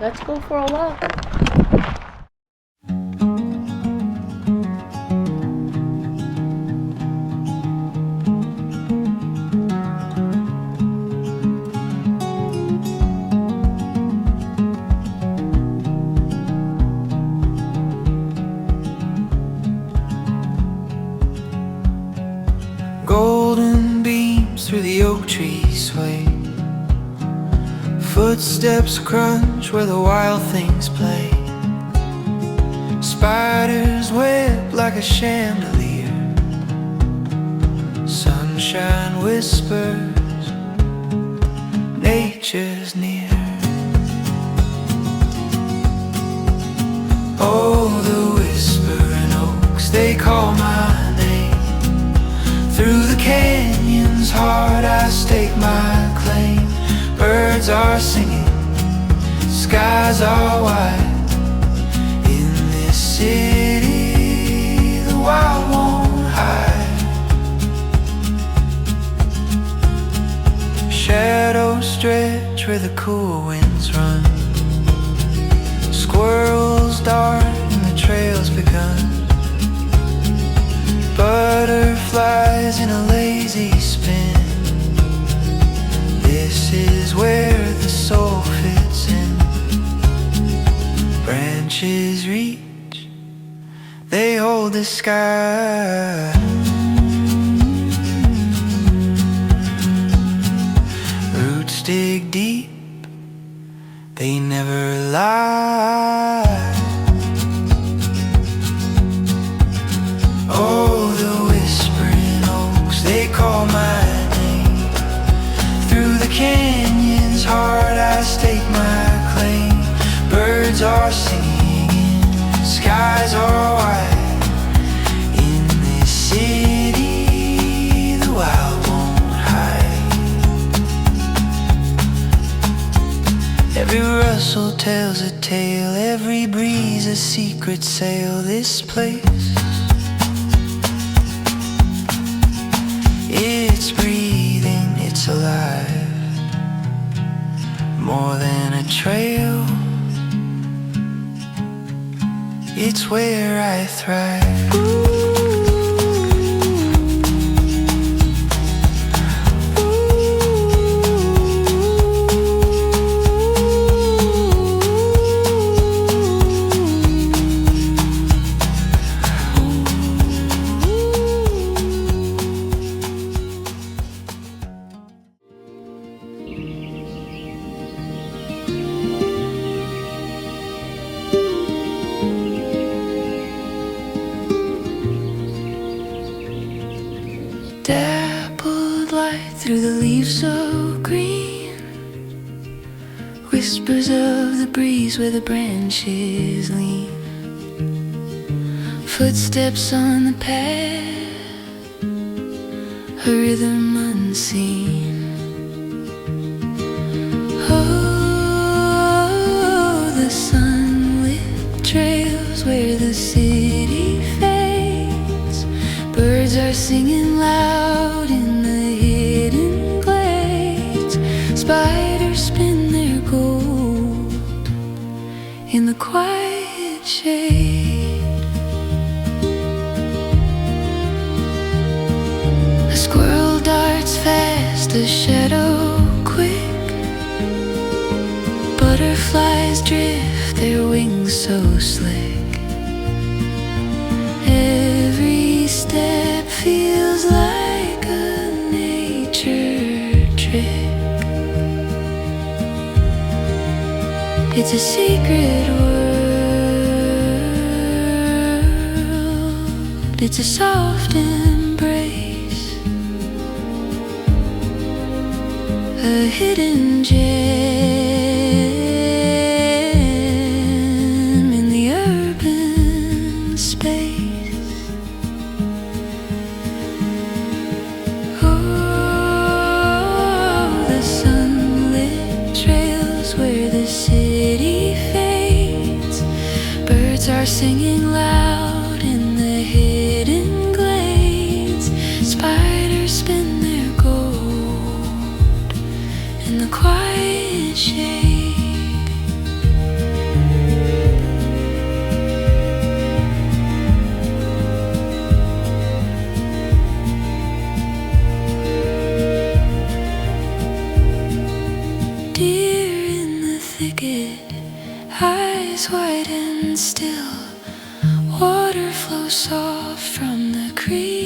Let's go for a walk. Golden beams through the oak trees sway. Footsteps crunch where the wild things play. Spiders web like a chandelier. Sunshine whispers, nature's near. Oh, the whispering oaks, they call my name. Through the canyon's heart I stake my claim. Birds are singing, skies are wide. In this city the wild won't hide. Shadows stretch where the cool winds run. Squirrels dart and the trail's begun. Butterflies in a lazy spin. This is where the soul fits in. Branches reach, they hold the sky. Roots dig deep, they never lie. Oh, the whispering oaks, they call my name. Through the canyon's heart I stake my claim. Birds are singing, skies are wide. In this city the wild won't hide. Every rustle tells a tale, every breeze a secret sail. This place, it's breathing, it's alive. More than a trail, it's where I thrive. Dappled light through the leaves so green. Whispers of the breeze where the branches lean. Footsteps on the path, a rhythm unseen. Oh, the sunlit trails where the city fades. Birds are singing loud in the hidden glades. Spiders spin their gold in the quiet shade. A squirrel darts fast, a shadow quick. Butterflies drift, their wings so slick. Every step feels like a nature trick. It's a secret world, it's a soft embrace, a hidden gem in the urban space. Oh, the sunlit trails where the city fades. Birds are singing loud in the hidden glades. Spiders spin their gold in the quiet shade. Deer in the thicket, eyes wide and still. Water flows soft from the creek.